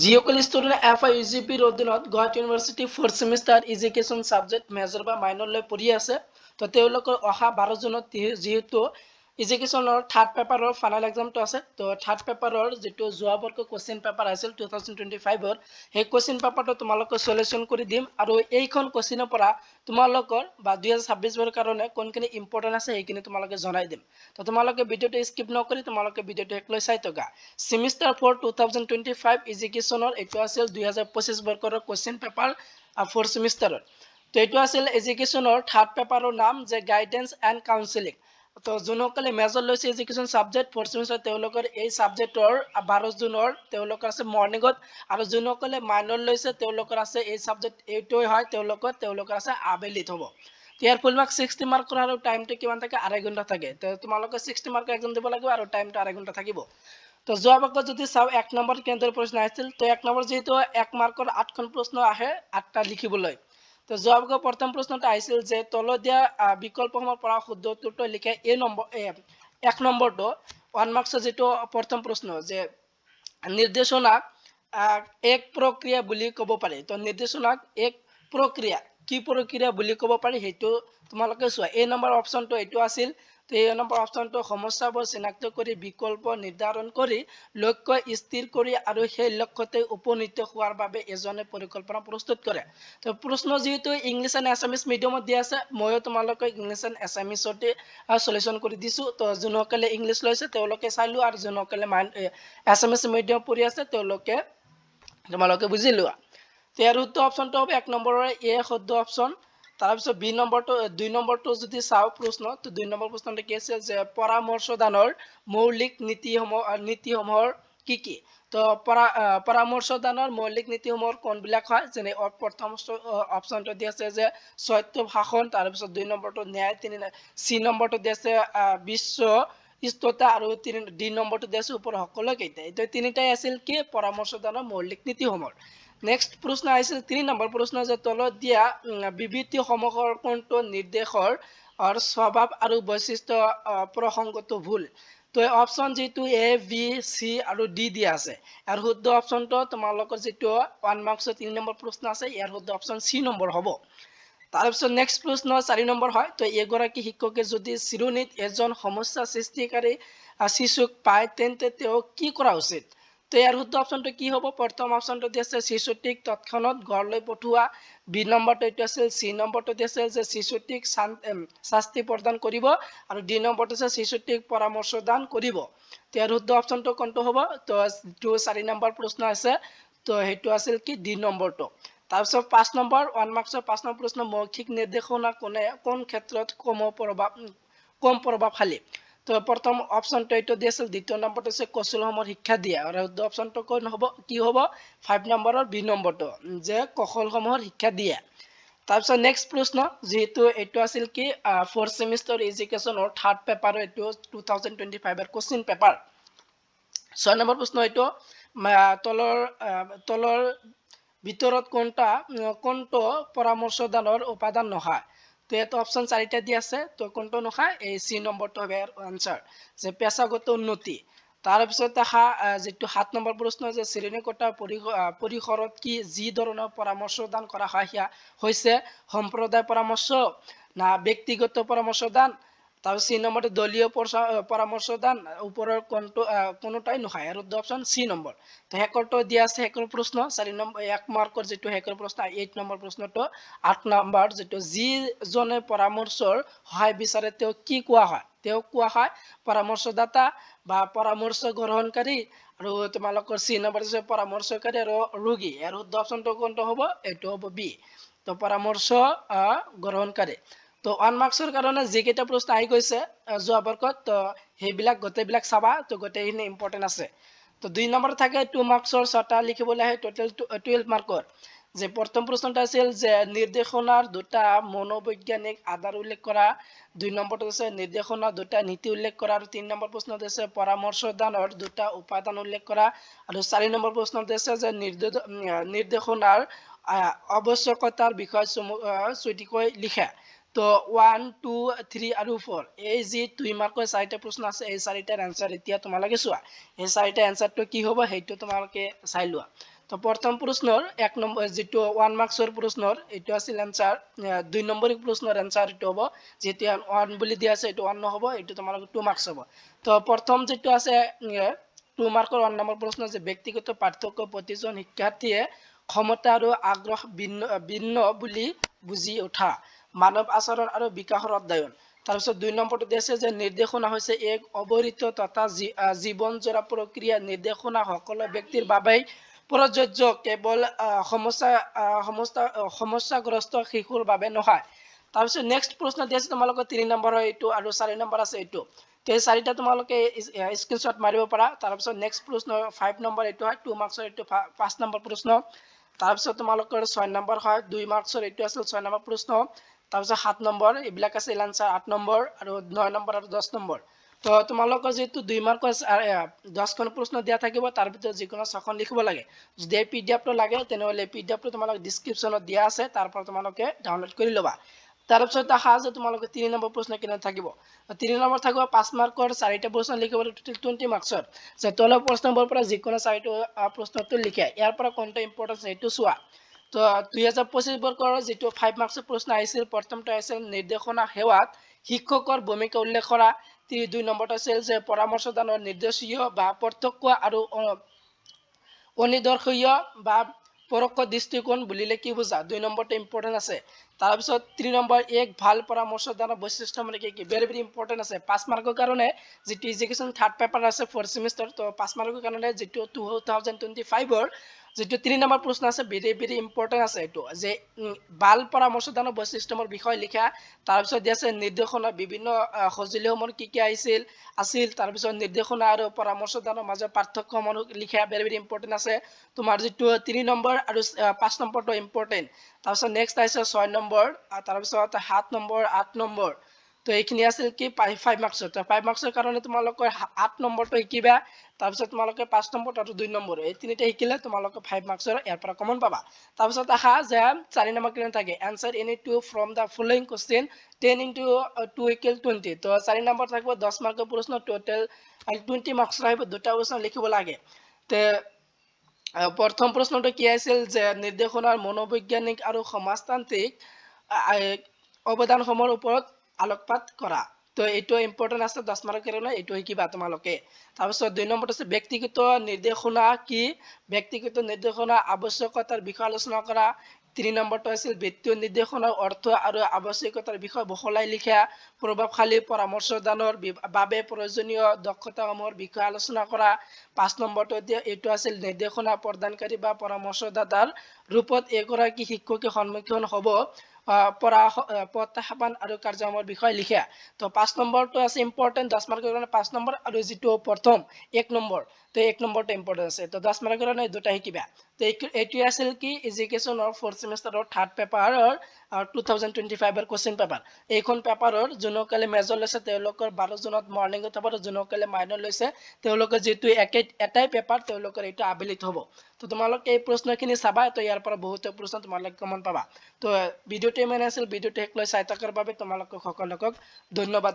যিসকল ষ্টুডেণ্ট FIUGPৰ অধীনত Guwahati university 4th semester education subject major বা মাইনৰলৈ পঢ়ি আছে তো তেওঁলোকৰ অহা 12 জুনত যিহেতু এডুকেশ্যনৰ থাৰ্ড পেপাৰৰ ফাইনেল এক্সামটো আছে তো থাৰ্ড পেপাৰৰ যিটো যোৱা বৰ্ষৰ কোৱেশ্চন পেপাৰ আছিল 2025ৰ সেই কোৱেশ্চন পেপাৰটো তোমালোকক সলিউশন কৰি দিম আৰু এইখন কোৱেশ্চনৰ পৰা তোমালোকৰ বা 2026 কাৰণে কোনখিনি ইম্পৰ্টেন্ট আছে সেইখিনি তোমালোকে জনাই দিম তো তোমালোকে ভিডিওটো স্কিপ নকৰি তোমালোকে ভিডিওটো একলৈ চাই থকা সেমিষ্টাৰ 4 2025 এডুকেশ্যনৰ এইটো আছিল 2025 বৰ্ষৰ কোৱেশ্চন পেপাৰ 4 সেমিষ্টাৰৰ তো এইটো আছিল এডুকেশ্যনৰ থাৰ্ড পেপাৰৰ নাম যে গাইডেন্স এণ্ড কাউন্সেলিং তো যোনসকলে মেজৰ লৈছে এডুকেশ্যন সাবজেক্ট 4th সেমিষ্টাৰ তেওঁলোকৰ এই সাবজেক্টৰ 12 জুনৰ তেওঁলোকৰ আছে মৰ্নিংত আৰু যোনসকলে মাইনৰ লৈছে তেওঁলোকৰ আছে এই সাবজেক্ট এইটোই হয় তেওঁলোকৰ আছে আবেলিত হ'ব ইয়াৰ ফুল মাৰ্ক 60 মাৰ্কৰ আৰু টাইমটো কিমান থাকে 2.5 ঘণ্টা থাকে তো তোমালোকে 60 মাৰ্কৰ এক্সাম দিব লাগিব আৰু টাইমটো 2.5 ঘণ্টা থাকিব তো যোৱা বছৰ যদি চাও 1 নম্বৰ কেন্দ্ৰৰ প্ৰশ্ন আহিছিল তো 1 নম্বৰ যেহেতু 1 মাৰ্কৰ 8খন প্ৰশ্ন আহে 8টা লিখিবলৈ তো যোৱা বছৰ প্ৰথম প্ৰশ্নটো আহিছিল যে তলত দিয়া বিকল্পসমূহৰ পৰা শুদ্ধ উত্তৰটো লিখে এই নম্বৰ 1 নম্বৰটো 1 মাৰ্কছৰ যেটো প্ৰথম প্ৰশ্ন যে নিৰ্দেশনাক এক প্ৰক্ৰিয়া বুলি ক'ব পাৰি তো নিৰ্দেশনাক এক প্ৰক্ৰিয়া কি প্ৰক্ৰিয়া বুলি ক'ব পাৰি হেতু তোমালোকে চোৱা এই নম্বৰ অপচনটো এইটো আছিল তো এই নম্বৰ অপচনটো সমস্যাবোৰ চিনাক্ত কৰি বিকল্প নিৰ্ধাৰণ কৰি লক্ষ্য স্থিৰ কৰি আৰু সেই লক্ষ্যতে উপনীত হোৱাৰ বাবে এজনে পৰিকল্পনা প্ৰস্তুত কৰে তো প্ৰশ্ন যেহেতু ইংলিছ এণ্ড এছামিছ মিডিয়ামত দিয়া আছে ময়ো তোমালোকক ইংলিছ এণ্ড এছামিছতে সলিউশন কৰি দিছো তো যোনসকলে ইংলিছ লৈছে তেওঁলোকে চাইলো আৰু যোনসকলে এছামিছ মিডিয়াম পঢ়ি আছে তেওঁলোকে তোমালোকে বুজি লোৱা ইয়াৰ উত্তৰ অপচনটো হ'ব 1 নম্বৰৰ এ শুদ্ধ অপচন তাৰপিছত বি নম্বৰটো 2 নম্বৰটো যদি চাও প্ৰশ্ন তো 2 নম্বৰ প্ৰশ্নটো কি আছে যে পৰামৰ্শদানৰ মৌলিক নীতিসমূহৰ কি কি তো পৰামৰ্শদানৰ মৌলিক নীতিসমূহৰ কোনবিলাক হয় যেনে প্ৰথম অপচনটো দি আছে যে সত্য ভাষণ তাৰপিছত 2 নম্বৰটো ন্যায় সি নম্বৰটো দি আছে বিশ্ব ইষ্টতা আৰু 3 নম্বৰটো দি আছে ওপৰ সকলো কেইটা এই তিনিটাই আছিল কি পৰামৰ্শদানৰ মৌলিক নীতিসমূহৰ নেক্সট প্ৰশ্ন আহিছিল 3 নম্বৰ প্ৰশ্ন যে তলত দিয়া বিবৃতি সমূহৰ কোনটো নিৰ্দেশৰ স্বভাৱ আৰু বৈশিষ্ট্য প্ৰসংগটো ভুল তো অপচন যেটো এ বি সি আৰু ডি দিয়া আছে আৰু শুদ্ধ অপচনটো তোমালোকৰ যেটো 1 মাৰ্কছৰ 3 নম্বৰ প্ৰশ্ন আছে ইয়াৰ শুদ্ধ অপচন সি নম্বৰ হ'ব তাৰপিছত নেক্সট প্ৰশ্ন 4 নম্বৰ হয় তো এগৰাকী শিক্ষকে যদি চিৰুনিত এজন সমস্যা সৃষ্টিকাৰী শিশুক পায় তেন্তে তেওঁ কি কৰা উচিত তো ইয়াৰ শুদ্ধ অপচনটো কি হ'ব প্ৰথম অপচনটো দি আছে শিশুটিক তৎক্ষণাত ঘৰলৈ পঠোৱা বি নম্বৰটো এইটো আছিল সি নম্বৰটো দি আছে যে শিশুটিক শাস্তি প্ৰদান কৰিব আৰু ডি নম্বৰটো আছে শিশুটিক পৰামৰ্শ দান কৰিব তো ইয়াৰ শুদ্ধ অপচনটো কোনটো হ'ব তো 4 নম্বৰ প্ৰশ্ন আছে তো সেইটো আছিল কি ডি নম্বৰটো তাৰপিছত 5 নম্বৰ 1 মাৰ্কছৰ 5 নম্বৰ প্ৰশ্ন মৌখিক নিৰ্দেশনা কোন ক্ষেত্ৰত কম প্ৰভাৱশালী তো প্ৰথম অপচনটো এইটো দি আছিল দ্বিতীয় নম্বৰটো আছে কৌশলসমূহৰ শিক্ষা দিয়া আৰু শুদ্ধ অপচনটো কোন হ'ব কি হ'ব 5 নম্বৰৰ বি নম্বৰটো যে কৌশলসমূহৰ শিক্ষা দিয়া তাৰপিছত নেক্সট প্ৰশ্ন যেহেতু এইটো আছিল কি 4th সেমিষ্টাৰ এডুকেশ্যনৰ থাৰ্ড পেপাৰ এইটো 2025 এৰ কোশ্চেন পেপাৰ 6 নম্বৰ প্ৰশ্ন এইটো তলৰ ভিতৰত কোনটো পৰামৰ্শদানৰ উপাদান নহয় তো এটা অপচন 4টা দি আছে তো কোনটো নহয় এই সি নম্বৰটো হবে আনসাৰ যে পেশাগত উন্নতি তাৰপিছত আহা যেটো 7 নম্বৰ প্ৰশ্ন যে শ্ৰেণীকোঠা পৰিসৰত কি যি ধৰণৰ পৰামৰ্শ দান কৰা হয় হিয়া হৈছে সম্প্ৰদায় পৰামৰ্শ না ব্যক্তিগত পৰামৰ্শ দান তাৰ সি নম্বৰটো দলীয় পৰামৰ্শ দান ওপৰৰ কোনোটাই নহয় আৰু অপচন সি নম্বৰ তো হেকৰটো দিয়া আছে হেকৰ প্ৰশ্ন 4 নম্বৰ 1 মাৰ্কৰ যেটো হেকৰ প্ৰশ্ন 8 নম্বৰ প্ৰশ্নটো 8 নম্বৰ যেটো যিজনে পৰামৰ্শৰ সহায় বিচাৰে তেওঁ কি কোৱা হয় তেওঁ কোৱা হয় পৰামৰ্শদাতা বা পৰামৰ্শ গ্ৰহণকাৰী আৰু তোমালোকৰ সি নম্বৰ আছে পৰামৰ্শকাৰী আৰু ৰোগী আৰু অপচনটো কোনটো হ'ব এইটো হ'ব বি তো পৰামৰ্শ গ্ৰহণকাৰী তো 1 মাৰ্কছৰ কাৰণে যিকেইটা প্ৰশ্ন আহি গৈছে যোৱা বৰ্ষত তো সেইবিলাক গোটেইবিলাক চাবা তো গোটেইখিনি ইম্পৰ্টেন্ট আছে তো 2 নম্বৰ থাকে 2 মাৰ্কছৰ 6টা লিখিবলৈ আহে টোটাল 12 মাৰ্কৰ যে প্ৰথম প্ৰশ্নটো আছিল যে নিৰ্দেশনাৰ দুটা মনোবৈজ্ঞানিক আধাৰ উল্লেখ কৰা 2 নম্বৰটো আছে নিৰ্দেশনাৰ দুটা নীতি উল্লেখ কৰা আৰু 3 নম্বৰ প্ৰশ্নটো আছে পৰামৰ্শ দানৰ দুটা উপাদান উল্লেখ কৰা আৰু 4 নম্বৰ প্ৰশ্নটো আছে যে নিৰ্দেশনাৰ আৱশ্যকতাৰ বিষয়ে চুটিকৈ লিখা তো 1 2 3 আৰু 4 এই যে 2 মাৰ্কৰ 4টা প্ৰশ্ন আছে এই 4টাৰ আনসাৰ এতিয়া তোমালোকে চোৱা এই 4টা আনসাৰটো কি হ'ব সেইটো তোমালোকে চাই লোৱা তো প্ৰথম প্ৰশ্নৰ 1 নম্বৰ যেটো 1 মাৰ্কছৰ প্ৰশ্নৰ এটো আছিল আনসাৰ 2 নম্বৰ প্ৰশ্নৰ আনসাৰ এটো হ'ব যেটো 1 বুলি দিয়া আছে এটো 1 নহব এটো তোমালোক 2 মাৰ্কছ হ'ব তো প্ৰথম যেটো আছে 2 মাৰ্কৰ 1 নম্বৰ প্ৰশ্ন যে ব্যক্তিগত পাৰ্থক্য প্ৰতিজন শিক্ষাৰ্থীয়ে ক্ষমতা আৰু আগ্ৰহ ভিন্ন বুলি বুজি উঠা মানৱ আচৰণ আৰু বিকাশৰ অধ্যয়ন তাৰপিছত 2 নম্বৰটো দিছে যে নিৰ্দেশনা হৈছে এক অবৰিত তথা জীৱনজোৰা প্ৰক্ৰিয়া নিৰ্দেশনা সকলো ব্যক্তিৰ বাবে প্ৰযোজ্য কেৱল সমস্যাগ্ৰস্ত শিশুৰ বাবে নহয় তাৰপিছত নেক্সট প্ৰশ্ন দিছে তোমালোকৰ 3 নম্বৰ এইটো আৰু 4 নম্বৰ আছে এইটো তে চাৰিটা তোমালোকে স্ক্ৰিনশ্বট মাৰিব পাৰা তাৰপিছত নেক্সট প্ৰশ্ন 5 নম্বৰ এইটো হয় 2 মাৰ্কছৰ এইটো 5 নম্বৰ প্ৰশ্ন তাৰপিছত তোমালোকৰ 6 নম্বৰ হয় 2 মাৰ্কছৰ এইটো আছিল 6 নম্বৰ প্ৰশ্ন তাৰপিছত 7 নম্বৰ এইবিলাক আছে আনসাৰ 8 নম্বৰ আৰু 9 নম্বৰ আৰু 10 নম্বৰ তো তোমালোকৰ যেটো 2 মাৰ্কৰ 10 খন প্ৰশ্ন দিয়া থাকিব তাৰ ভিতৰত যিকোনো 6 খন লিখিব লাগে যদি পিডিএফটো লাগে তেনেহলে পিডিএফটো তোমালোক ডেসক্ৰিপচনত দিয়া আছে তাৰ পৰা তোমালোকে ডাউনলোড কৰি লবা তাৰপিছত আহা যে তোমালোকে 3 নম্বৰ প্ৰশ্ন কিনা থাকিব 3 নম্বৰ থাকিব 5 মাৰ্কৰ 4টা প্ৰশ্ন লিখিব টোটাল 20 মাৰ্কছৰ যে তলৰ প্ৰশ্নবোৰ পৰা যিকোনো 4টা প্ৰশ্নটো লিখা ইয়াৰ পৰা কোনটো ইম্পৰ্টেন্স এইটো চোৱা তো 2025 বৰ্ষৰ যেটো 5 মাৰ্কছৰ প্ৰশ্ন আহিছিল প্ৰথমটো আছিল নিৰ্দেশনা সেৱাত শিক্ষকৰ ভূমিকা উল্লেখ কৰা 2 নম্বৰটো আছিল যে পৰামৰ্শদানৰ নিৰ্দেশীয় বা প্ৰত্যক্ষ আৰু অনিদৰ্শীয় বা পৰোক্ষ দৃষ্টিকোণ বুলিলে কি বুজা 2 নম্বৰটো ইম্পৰ্টেন্ট আছে তাৰপিছত 3 নম্বৰ এক ভাল পৰামৰ্শদানৰ বৈশিষ্ট্য মানে কি ভেৰি ইম্পৰ্টেন্ট আছে 5 মাৰ্কৰ কাৰণে যেটো এডুকেশন থাৰ্ড পেপাৰ আছে 4th সেমিস্টাৰ তো 5 মাৰ্কৰ কাৰণে যেটো 2025 ৰ যেটো 3 নম্বৰ প্ৰশ্ন আছে ভেৰি ইম্পৰ্টেন্ট আছে এটো যে ভাল পৰামৰ্শদানৰ বৈশিষ্ট্যৰ বিষয় লিখা তাৰপিছত দিছে নিৰ্দেশনা বিভিন্ন সজুলিসমূহ কি আছিল তাৰপিছত নিৰ্দেশনা আৰু পৰামৰ্শদানৰ মাজৰ পাৰ্থক্যসমূহ লিখা ভেৰি ইম্পৰ্টেন্ট আছে তোমাৰ যেটো 3 নম্বৰ আৰু 5 নম্বৰটো ইম্পৰ্টেন্ট তাৰপিছত নেক্সট আছে 6 নম্বৰ তাৰপিছত 7 নম্বৰ 8 নম্বৰ তো এইখিনি আছিল কি 5 মাৰ্কছৰ তো 5 মাৰ্কছৰ কাৰণে তোমালোকৰ 8 নম্বৰটো শিকিবা তাৰপিছত তোমালোকে 5 নম্বৰ আৰু 2 নম্বৰ এই তিনিটা শিকিলে তোমালোকে 5 মাৰ্কছৰ ইয়াৰ পৰা কমন পাবা তাৰপিছত আহা যে 4 নম্বৰ কিমান থাকে answer any two from the following question 10 into 2 equal 20 তো 4 নম্বৰ থাকিব 10 মাৰ্কৰ প্ৰশ্ন টোটাল 20 মাৰ্কছ আহিব দুটা প্ৰশ্ন লিখিব লাগে তে প্ৰথম প্ৰশ্নটো কি আছিল যে নিৰ্দেশনাৰ মনোবৈজ্ঞানিক আৰু সমাজতান্ত্ৰিক অৱদানসমূহৰ ওপৰত আলোকপাত কৰা তো এইটো ইম্পৰ্টেন্ট আছে 10 মাৰ্কৰ কাৰণে এইটো শিকিবা তোমালোকে তাৰপিছত 2 নম্বৰটো আছে ব্যক্তিগত নিৰ্দেশনা কি ব্যক্তিগত নিৰ্দেশনা আৱশ্যকতাৰ বিষয়ে আলোচনা কৰা 3 নম্বৰটো আছিল বিত্তীয় নিৰ্দেশনাৰ অৰ্থ আৰু আৱশ্যকতাৰ বিষয়ে বহলাই লিখা প্ৰভাৱশালী পৰামৰ্শদানৰ বাবে প্ৰয়োজনীয় দক্ষতাসমূহৰ বিষয়ে আলোচনা কৰা 5 নম্বৰটো এইটো আছিল নিৰ্দেশনা প্ৰদানকাৰী বা পৰামৰ্শদাতাৰ ৰূপত এগৰাকী শিক্ষকে সন্মুখীন হ'ব প্ৰত্যাহ্বান আৰু কাৰ্যক্ৰমৰ বিষয়ে লিখা তো 5 নম্বৰটো আছে ইম্পৰ্টেন্ট 10 মাৰ্কৰ কাৰণে 5 নম্বৰ আৰু যেটো প্ৰথম 1 নম্বৰ তো 1 নম্বৰটো ইম্পৰ্টেন্ট আছে তো 10 মাৰ্কৰ কাৰণে দুটা শিকিবা তো এইটো আছিল কি এডুকেশনৰ 4th সেমিস্টাৰৰ থাৰ্ড পেপাৰৰ 2025 ৰ কোশ্চেন পেপাৰ এইখন পেপাৰৰ জুনকালে মেজৰ লৈছে তেওঁলোকৰ 12 জুনত মৰ্নিং পেপাৰ জুনকালে মাইনৰ লৈছে তেওঁলোকৰ যেটো এটাই পেপাৰ তেওঁলোকৰ এইটো আবেলিত হ'ব তো তোমালোকে এই প্ৰশ্নখিনি চাবা তো ইয়াৰ পৰা বহুত প্ৰশ্ন তোমালোকে কমন পাবা তো ভিডিওটো মানে আছিল ভিডিওটো শেষ লৈ চাই থকাৰ বাবে তোমালোকক সকলোকক ধন্যবাদ